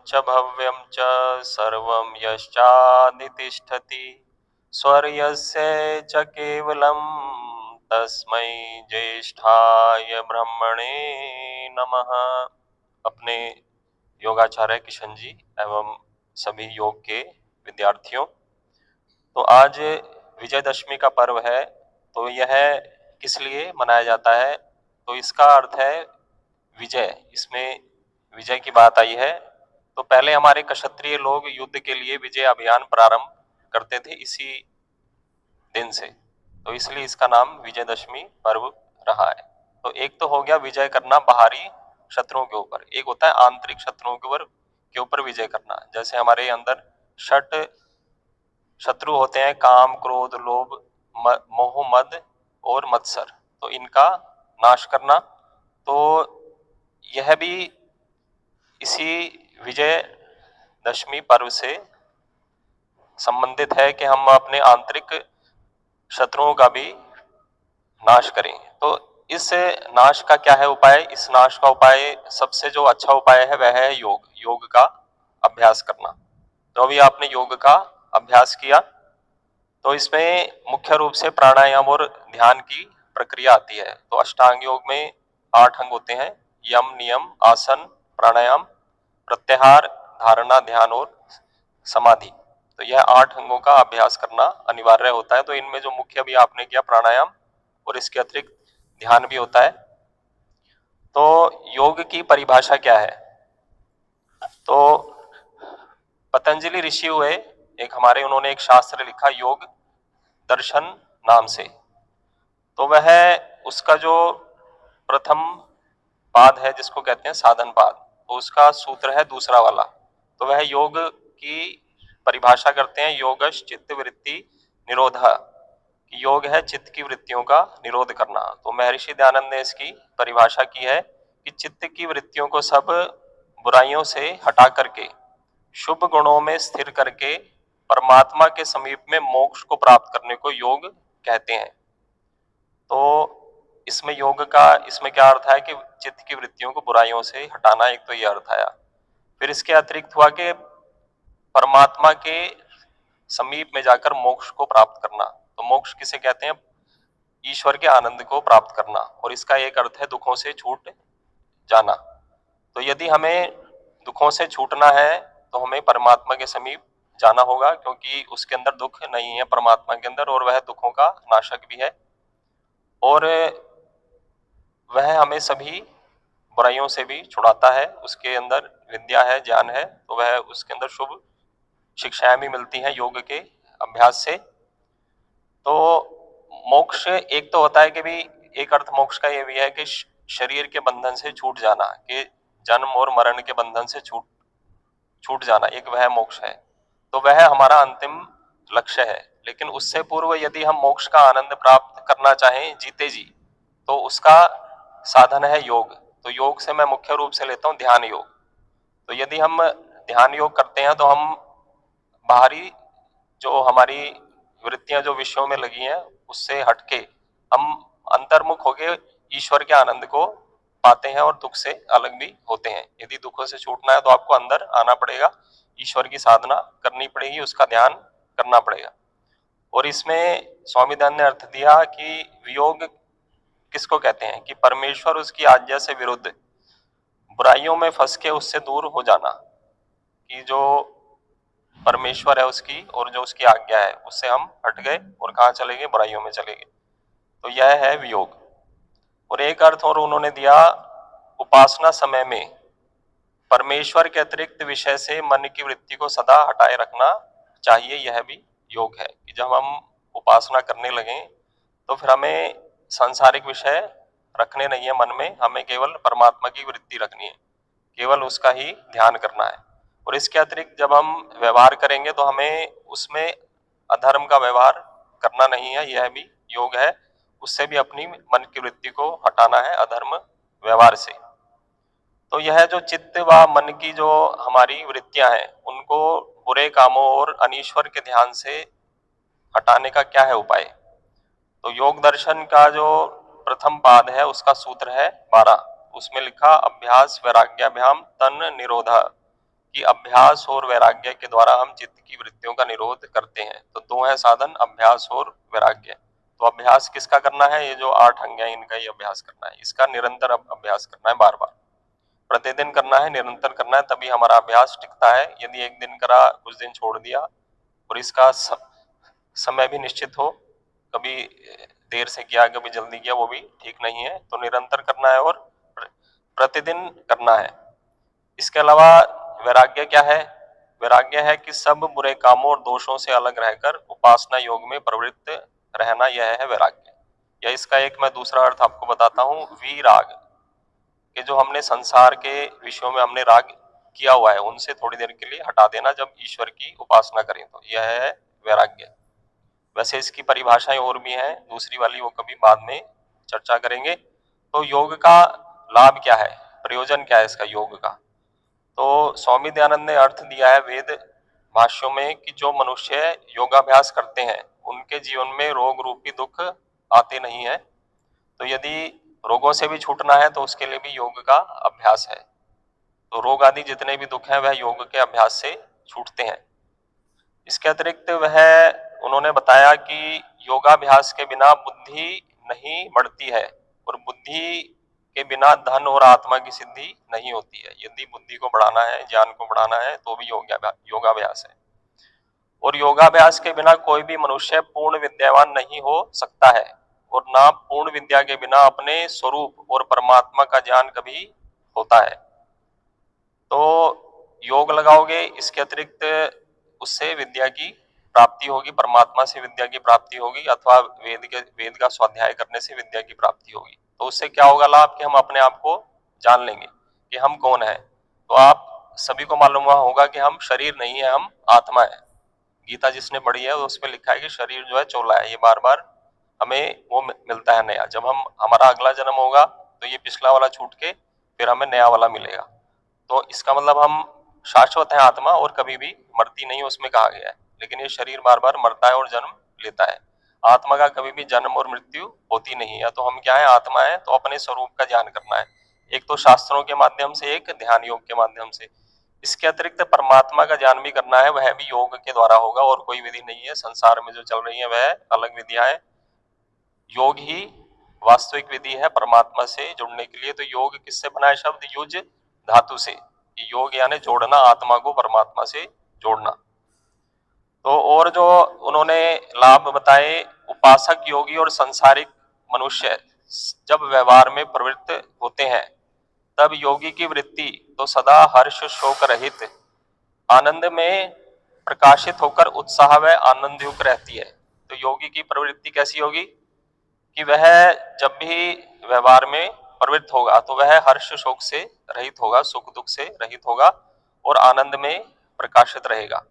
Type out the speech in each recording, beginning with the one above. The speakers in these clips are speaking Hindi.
च भव्यं च सर्वं यश्चादितिष्ठति स्वर्यस्य च केवलं तस्मै ज्येष्ठाय ब्रह्मणे नमः। अपने योगाचार्य किशन जी एवं सभी योग के विद्यार्थियों, तो आज विजयदशमी का पर्व है। तो यह किस लिए मनाया जाता है? तो इसका अर्थ है विजय। इसमें विजय की बात आई है। तो पहले हमारे क्षत्रिय लोग युद्ध के लिए विजय अभियान प्रारंभ करते थे इसी दिन से, तो इसलिए इसका नाम विजयदशमी पर्व रहा है। तो एक तो हो गया विजय करना बाहरी शत्रुओं के ऊपर, एक होता है आंतरिक शत्रुओं के ऊपर विजय करना। जैसे हमारे अंदर षट शत्रु होते हैं, काम, क्रोध, लोभ, मोह, मद और मत्सर, तो इनका नाश करना। तो यह भी इसी विजय दशमी पर्व से संबंधित है कि हम अपने आंतरिक शत्रुओं का भी नाश करें। तो इस नाश का क्या है उपाय? इस नाश का उपाय, सबसे जो अच्छा उपाय है वह है योग, योग का अभ्यास करना। तो अभी आपने योग का अभ्यास किया, तो इसमें मुख्य रूप से प्राणायाम और ध्यान की प्रक्रिया आती है। तो अष्टांग योग में 8 अंग होते हैं: यम, नियम, आसन, प्राणायाम, प्रत्याहार, धारणा, ध्यान और समाधि। तो यह 8 अंगों का अभ्यास करना अनिवार्य होता है। तो इनमें जो मुख्य भी आपने किया प्राणायाम, और इसके अतिरिक्त ध्यान भी होता है। तो योग की परिभाषा क्या है? तो पतंजलि ऋषि हुए एक हमारे, उन्होंने एक शास्त्र लिखा योग दर्शन नाम से। तो वह उसका जो प्रथम पाद है जिसको कहते हैं साधन पाद, तो उसका सूत्र है दूसरा वाला। तो वह योग की परिभाषा करते हैं योगश चित्त वृत्ति निरोधा। योग है चित्त की वृत्तियों का निरोध करना। तो महर्षि दयानंद ने इसकी परिभाषा की है कि चित्त की वृत्तियों को सब बुराइयों से हटा करके शुभ गुणों में स्थिर करके परमात्मा के समीप में मोक्ष को प्राप्त करने को योग कहते हैं। तो इसमें योग का, इसमें क्या अर्थ है कि चित्त की वृत्तियों को बुराइयों से हटाना, एक तो ये अर्थ आया। फिर इसके अतिरिक्त हुआ कि परमात्मा के समीप में जाकर मोक्ष को प्राप्त करना। तो मोक्ष किसे कहते हैं? ईश्वर के आनंद को प्राप्त करना। और इसका एक अर्थ है दुखों से छूट जाना। तो यदि हमें दुखों से छूटना है तो हमें परमात्मा के समीप जाना होगा, क्योंकि उसके अंदर दुख नहीं है परमात्मा के अंदर, और वह दुखों का नाशक भी है, और वह हमें सभी बुराइयों से भी छुड़ाता है। उसके अंदर विद्या है, ज्ञान है, तो वह उसके अंदर शुभ शिक्षाएं भी मिलती हैं योग के अभ्यास से। तो मोक्ष एक तो होता है कि भी, एक अर्थ मोक्ष का ये भी है कि शरीर के बंधन से छूट जाना, कि जन्म और मरण के बंधन से छूट जाना, एक वह मोक्ष है। तो वह हमारा अंतिम लक्ष्य है। लेकिन उससे पूर्व यदि हम मोक्ष का आनंद प्राप्त करना चाहें जीते जी, तो उसका साधन है योग। तो योग से मैं मुख्य रूप से लेता हूं ध्यान योग। तो यदि हम ध्यान योग करते हैं तो हम बाहरी जो हमारी वृत्तियां जो विषयों में लगी हैं उससे हटके हम अंतर्मुख होके ईश्वर के आनंद को पाते हैं और दुख से अलग भी होते हैं। यदि दुखों से छूटना है तो आपको अंदर आना पड़ेगा, ईश्वर की साधना करनी पड़ेगी, उसका ध्यान करना पड़ेगा। और इसमें स्वामी दयानंद ने अर्थ दिया कि वियोग किसको कहते हैं? कि परमेश्वर उसकी आज्ञा से विरुद्ध बुराइयों में फंस के उससे दूर हो जाना, कि जो परमेश्वर है उसकी और जो उसकी आज्ञा है उससे हम हट गए और कहाँ चले गए? बुराइयों में चले गए। तो यह है वियोग। और एक अर्थ और उन्होंने दिया, उपासना समय में परमेश्वर के अतिरिक्त विषय से मन की वृत्ति को सदा हटाए रखना चाहिए, यह भी योग है। कि जब हम उपासना करने लगे तो फिर हमें सांसारिक विषय रखने नहीं है मन में, हमें केवल परमात्मा की वृत्ति रखनी है, केवल उसका ही ध्यान करना है। और इसके अतिरिक्त जब हम व्यवहार करेंगे तो हमें उसमें अधर्म का व्यवहार करना नहीं है, यह भी योग है। उससे भी अपनी मन की वृत्ति को हटाना है अधर्म व्यवहार से। तो यह जो चित्त व मन की जो हमारी वृत्तियां हैं उनको बुरे कामों और अनीश्वर के ध्यान से हटाने का क्या है उपाय? तो योग दर्शन का जो प्रथम पाद है उसका सूत्र है 12। उसमें लिखा अभ्यास वैराग्याभ्याम तन निरोधा, कि अभ्यास और वैराग्य के द्वारा हम चित्त की वृत्तियों का निरोध करते हैं। तो दो है साधन, अभ्यास और वैराग्य। तो अभ्यास किसका करना है? ये जो 8 अंग है इनका ही अभ्यास करना है, इसका निरंतर अभ्यास करना है, बार बार प्रतिदिन करना है, निरंतर करना है, तभी हमारा अभ्यास टिकता है। यदि एक दिन करा, कुछ दिन छोड़ दिया और इसका समय भी निश्चित हो, कभी देर से किया कभी जल्दी किया, वो भी ठीक नहीं है। तो निरंतर करना है और प्रतिदिन करना है। इसके अलावा वैराग्य क्या है? वैराग्य है कि सब बुरे कामों और दोषों से अलग रहकर उपासना योग में प्रवृत्त रहना, यह है वैराग्य। या इसका एक मैं दूसरा अर्थ आपको बताता हूँ, विराग, कि जो हमने संसार के विषयों में हमने राग किया हुआ है उनसे थोड़ी देर के लिए हटा देना जब ईश्वर की उपासना करें, तो यह है वैराग्य। वैसे इसकी परिभाषाएं और भी हैं, दूसरी वाली वो कभी बाद में चर्चा करेंगे। तो योग का लाभ क्या है, प्रयोजन क्या है इसका योग का? तो स्वामी दयानंद ने अर्थ दिया है वेद भाष्यों में कि जो मनुष्य योगाभ्यास करते हैं उनके जीवन में रोग रूपी दुख आते नहीं है। तो यदि रोगों से भी छूटना है तो उसके लिए भी योग का अभ्यास है। तो रोग आदि जितने भी दुख हैं वह योग के अभ्यास से छूटते हैं। इसके अतिरिक्त वह उन्होंने बताया कि योगाभ्यास के बिना बुद्धि नहीं बढ़ती है और बुद्धि के बिना धन और आत्मा की सिद्धि नहीं होती है। यदि बुद्धि को बढ़ाना है, ज्ञान को बढ़ाना है, तो भी योगाभ्यास है। और योगाभ्यास के बिना कोई भी मनुष्य पूर्ण विद्यावान नहीं हो सकता है और ना पूर्ण विद्या के बिना अपने स्वरूप और परमात्मा का ज्ञान कभी होता है। तो योग लगाओगे, इसके अतिरिक्त उससे विद्या की प्राप्ति होगी, परमात्मा से विद्या की प्राप्ति होगी, अथवा वेद का स्वाध्याय करने से विद्या की प्राप्ति होगी। तो उससे क्या होगा लाभ, कि हम अपने आप को जान लेंगे कि हम कौन है। तो आप सभी को मालूम हुआ होगा कि हम शरीर नहीं है, हम आत्मा है। गीता जिसने पढ़ी है उसमें लिखा है कि शरीर जो है चोला है, ये बार बार हमें वो मिलता है नया। जब हम हमारा अगला जन्म होगा तो ये पिछला वाला छूट के फिर हमें नया वाला मिलेगा। तो इसका मतलब हम शाश्वत है आत्मा और कभी भी मरती नहीं, उसमें कहा गया है। लेकिन ये शरीर बार बार मरता है और जन्म लेता है। आत्मा का कभी भी जन्म और मृत्यु होती नहीं है। तो हम क्या है, आत्मा है। तो अपने स्वरूप का ज्ञान करना है, एक तो शास्त्रों के माध्यम से, एक ध्यान योग के माध्यम से। इसके अतिरिक्त परमात्मा का ज्ञान भी करना है, वह भी योग के द्वारा होगा और कोई विधि नहीं है। संसार में जो चल रही है वह अलग विधियां है, योग ही वास्तविक विधि है परमात्मा से जुड़ने के लिए। तो योग किससे बना है शब्द? युज धातु से। योग यानी जोड़ना, आत्मा को परमात्मा से जोड़ना। तो और जो उन्होंने लाभ बताए, उपासक योगी और संसारिक मनुष्य जब व्यवहार में प्रवृत्त होते हैं तब योगी की वृत्ति तो सदा हर्ष शोक रहित आनंद में प्रकाशित होकर उत्साह व आनंद युक्त रहती है। तो योगी की प्रवृत्ति कैसी होगी कि वह जब भी व्यवहार में प्रवृत्त होगा तो वह हर्ष शोक से रहित होगा, सुख दुख से रहित होगा और आनंद में प्रकाशित रहेगा।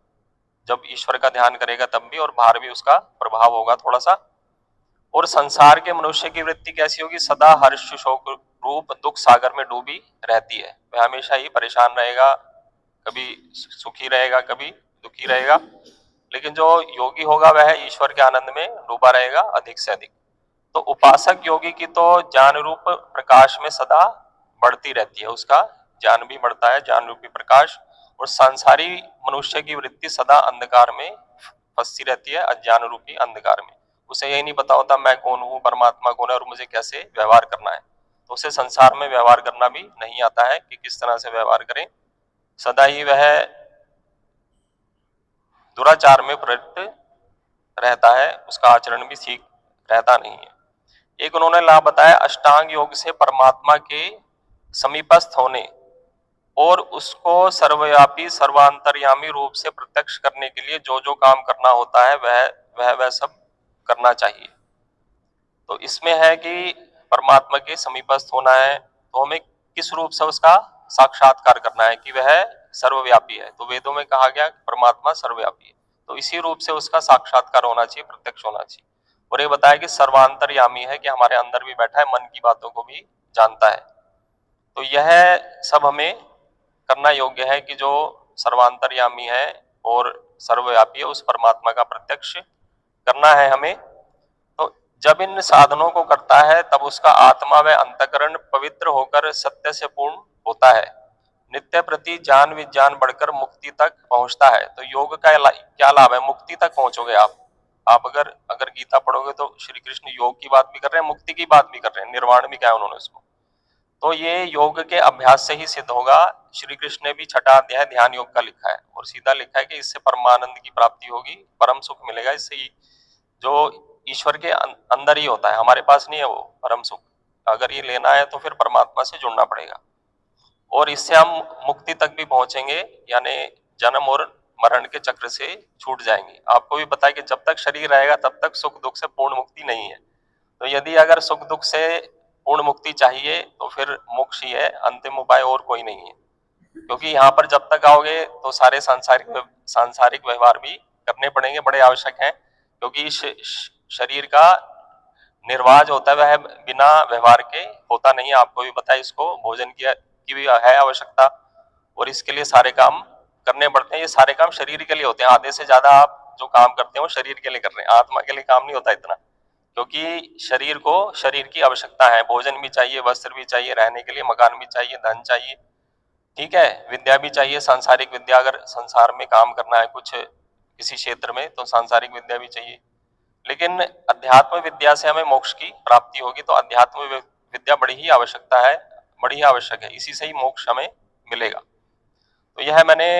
जब ईश्वर का ध्यान करेगा तब भी, और बाहर भी उसका प्रभाव होगा थोड़ा सा। और संसार के मनुष्य की वृत्ति कैसी होगी? सदा हर्ष शोक रूप दुख सागर में डूबी रहती है। वह हमेशा ही परेशान रहेगा, कभी सुखी रहेगा कभी दुखी रहेगा। लेकिन जो योगी होगा वह ईश्वर के आनंद में डूबा रहेगा अधिक से अधिक। तो उपासक योगी की तो ज्ञान रूप प्रकाश में सदा बढ़ती रहती है, उसका ज्ञान भी बढ़ता है, ज्ञान रूपी प्रकाश। और सांसारी मनुष्य की वृत्ति सदा अंधकार में फंसी रहती है, अज्ञान रूपी अंधकार में। उसे यही नहीं पता होता मैं कौन हूँ, परमात्मा कौन है और मुझे कैसे व्यवहार करना है। तो उसे संसार में व्यवहार करना भी नहीं आता है कि किस तरह से व्यवहार करें। सदा ही वह दुराचार में प्रवृत्त रहता है, उसका आचरण भी ठीक रहता नहीं है। एक उन्होंने लाभ बताया, अष्टांग योग से परमात्मा के समीपस्थ होने और उसको सर्वव्यापी सर्वांतर्यामी रूप से प्रत्यक्ष करने के लिए जो जो काम करना होता है वह सब करना चाहिए। तो इसमें है कि परमात्मा के समीपस्थ होना है तो हमें किस रूप से उसका साक्षात्कार करना है कि वह सर्वव्यापी है। तो वेदों में कहा गया कि परमात्मा सर्वव्यापी है, तो इसी रूप से उसका साक्षात्कार होना चाहिए, प्रत्यक्ष होना चाहिए। और ये बताया कि सर्वांतर्यामी है, कि हमारे अंदर भी बैठा है, मन की बातों को भी जानता है। तो यह सब हमें करना योग्य है कि जो सर्वांतर्यामी है और सर्वव्यापी है उस परमात्मा का प्रत्यक्ष करना है हमें। तो जब इन साधनों को करता है तब उसका आत्मा व अंतकरण पवित्र होकर सत्य से पूर्ण होता है, नित्य प्रति ज्ञान विज्ञान बढ़कर मुक्ति तक पहुंचता है। तो योग का क्या लाभ है? मुक्ति तक पहुंचोगे आप। आप अगर अगर गीता पढ़ोगे तो श्री कृष्ण योग की बात भी कर रहे हैं, मुक्ति की बात भी कर रहे हैं, निर्वाण भी कहा है उन्होंने उसको। तो ये योग के अभ्यास से ही सिद्ध होगा। श्री कृष्ण ने भी छठा अध्याय ध्यान योग का लिखा है और सीधा लिखा है कि इससे परमानंद की प्राप्ति होगी, परम सुख मिलेगा। इससे ही जो ईश्वर के अंदर ही होता है, हमारे पास नहीं है वो परम सुख। अगर ये लेना है तो फिर परमात्मा से जुड़ना पड़ेगा और इससे हम मुक्ति तक भी पहुंचेंगे, यानी जन्म और मरण के चक्र से छूट जाएंगे। आपको भी पता है कि जब तक शरीर रहेगा तब तक सुख दुख से पूर्ण मुक्ति नहीं है। तो यदि अगर सुख दुख से पूर्ण मुक्ति चाहिए तो फिर मोक्ष ही है, अंतिम उपाय और कोई नहीं है। क्योंकि यहाँ पर जब तक आओगे तो सारे सांसारिक व्यवहार भी करने पड़ेंगे, बड़े आवश्यक हैं। क्योंकि शरीर का निर्वाह जो होता है वह बिना व्यवहार के होता नहीं है। आपको भी पता है, इसको भोजन की भी है आवश्यकता और इसके लिए सारे काम करने पड़ते हैं। ये सारे काम शरीर के लिए होते हैं। आधे से ज्यादा आप जो काम करते हैं वो शरीर के लिए कर रहे हैं, आत्मा के लिए काम नहीं होता इतना। क्योंकि शरीर को शरीर की आवश्यकता है, भोजन भी चाहिए, वस्त्र भी चाहिए, रहने के लिए मकान भी चाहिए, धन चाहिए, ठीक है, विद्या भी चाहिए, सांसारिक विद्या। अगर संसार में काम करना है कुछ किसी क्षेत्र में तो सांसारिक विद्या भी चाहिए। लेकिन अध्यात्म विद्या से हमें मोक्ष की प्राप्ति होगी। तो अध्यात्म विद्या बड़ी ही आवश्यकता है, बड़ी ही आवश्यक है, इसी से ही मोक्ष हमें मिलेगा। तो यह मैंने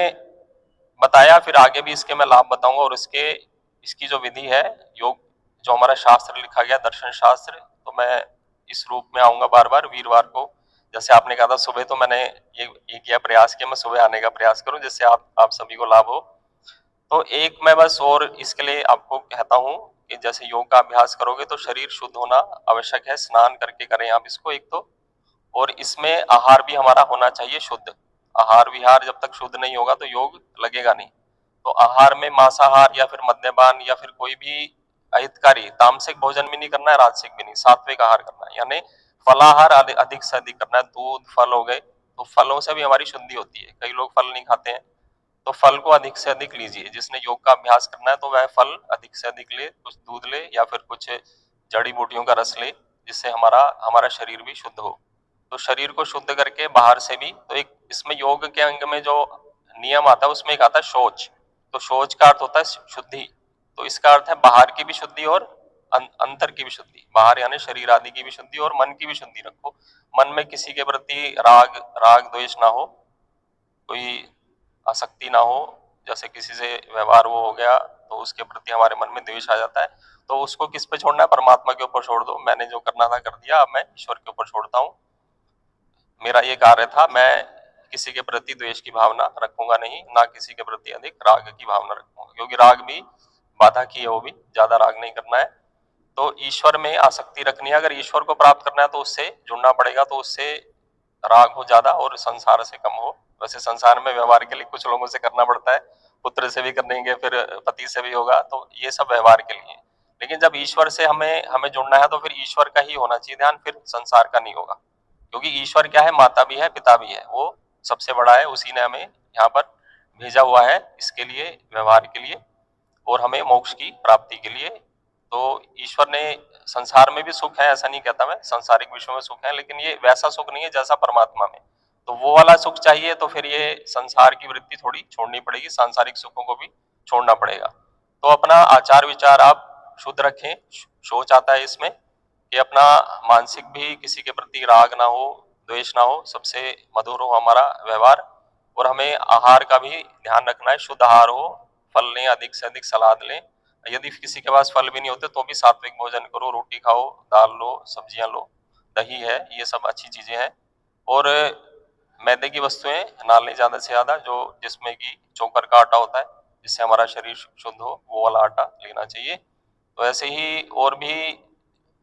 बताया, फिर आगे भी इसके मैं लाभ बताऊंगा। और इसकी जो विधि है योग, जो हमारा शास्त्र लिखा गया दर्शन शास्त्र, तो मैं इस रूप में आऊंगा बार बार वीरवार को। जैसे आपने कहा था सुबह, तो मैंने ये किया प्रयास किया मैं सुबह आने का प्रयास करूं, जिससे आप सभी को लाभ हो। तो एक मैं बस और इसके लिए आपको कहता हूं कि जैसे योग का अभ्यास करोगे तो शरीर शुद्ध होना आवश्यक है, स्नान करके करें आप इसको एक तो। और इसमें आहार भी हमारा होना चाहिए शुद्ध। आहार विहार जब तक शुद्ध नहीं होगा तो योग लगेगा नहीं। तो आहार में मांसाहार या फिर मद्यपान या फिर कोई भी अहितकारी तामसिक भोजन भी नहीं करना है, राजसिक भी नहीं, सात्विक आहार करना है। यानी फलाहार अधिक से अधिक करना है। दूध फल हो गए, तो फलों से भी हमारी शुद्धि होती है। कई लोग फल नहीं खाते हैं, तो फल को अधिक से अधिक लीजिए। जिसने योग का अभ्यास करना है तो वह फल अधिक से अधिक ले, कुछ दूध ले या फिर कुछ जड़ी बूटियों का रस ले, जिससे हमारा हमारा शरीर भी शुद्ध हो। तो शरीर को शुद्ध करके बाहर से भी, तो एक इसमें योग के अंग में जो नियम आता है उसमें एक आता है शौच। तो शौच का अर्थ होता है शुद्धि। तो इसका अर्थ है बाहर की भी शुद्धि और अंतर की भी शुद्धि। बाहर यानी शरीर आदि की भी शुद्धि और मन की भी शुद्धि रखो। मन में किसी के प्रति राग राग द्वेष ना हो, कोई आसक्ति ना हो। जैसे किसी से व्यवहार वो हो गया तो उसके प्रति हमारे मन में द्वेष आ जाता है, तो उसको किस पे छोड़ना है? परमात्मा के ऊपर छोड़ दो। मैंने जो करना था कर दिया, अब मैं ईश्वर के ऊपर छोड़ता हूँ। मेरा ये कार्य था, मैं किसी के प्रति द्वेष की भावना रखूंगा नहीं, ना किसी के प्रति अधिक राग की भावना रखूंगा। क्योंकि राग भी बाधा की है, वो भी ज्यादा राग नहीं करना है। तो ईश्वर में आसक्ति रखनी है। अगर ईश्वर को प्राप्त करना है तो उससे जुड़ना पड़ेगा, तो उससे राग हो ज्यादा और संसार से कम हो। वैसे संसार में व्यवहार के लिए कुछ लोगों से करना पड़ता है, पुत्र से भी करेंगे, फिर पति से भी होगा, तो ये सब व्यवहार के लिए। लेकिन जब ईश्वर से हमें हमें जुड़ना है तो फिर ईश्वर का ही होना चाहिए ध्यान, फिर संसार का नहीं होगा। क्योंकि ईश्वर क्या है? माता भी है, पिता भी है, वो सबसे बड़ा है। उसी ने हमें यहाँ पर भेजा हुआ है इसके लिए, व्यवहार के लिए और हमें मोक्ष की प्राप्ति के लिए। तो ईश्वर ने संसार में भी सुख है, ऐसा नहीं कहता मैं, संसारिक विषयों में सुख है, लेकिन ये वैसा सुख नहीं है जैसा परमात्मा में। तो वो वाला सुख चाहिए तो फिर ये संसार की वृत्ति थोड़ी छोड़नी पड़ेगी, सांसारिक सुखों को भी छोड़ना पड़ेगा। तो अपना आचार विचार आप शुद्ध रखें। सोच आता है इसमें कि अपना मानसिक भी किसी के प्रति राग ना हो, द्वेष ना हो, सबसे मधुर हो हमारा व्यवहार। और हमें आहार का भी ध्यान रखना है, शुद्ध आहार हो, फल लें, अधिक से अधिक सलाद लें। यदि किसी के पास फल भी नहीं होते तो भी सात्विक भोजन करो, रोटी खाओ, दाल लो, सब्जियां लो, दही है, ये सब अच्छी चीजें हैं। और मैदे की वस्तुएं ना लें ज्यादा से ज्यादा, जो जिसमें कि चोकर का आटा होता है, जिससे हमारा शरीर शुद्ध हो, वो वाला आटा लेना चाहिए। तो ऐसे ही और भी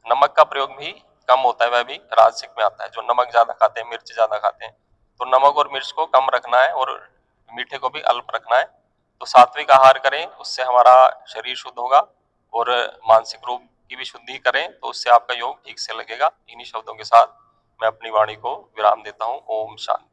नमक का प्रयोग भी कम होता है, वह भी राजसिक में आता है। जो नमक ज्यादा खाते हैं, मिर्च ज्यादा खाते हैं, तो नमक और मिर्च को कम रखना है और मीठे को भी अल्प रखना है। तो सात्विक आहार करें, उससे हमारा शरीर शुद्ध होगा। और मानसिक रूप की भी शुद्धि करें तो उससे आपका योग ठीक से लगेगा। इन्हीं शब्दों के साथ मैं अपनी वाणी को विराम देता हूँ। ओम शांति।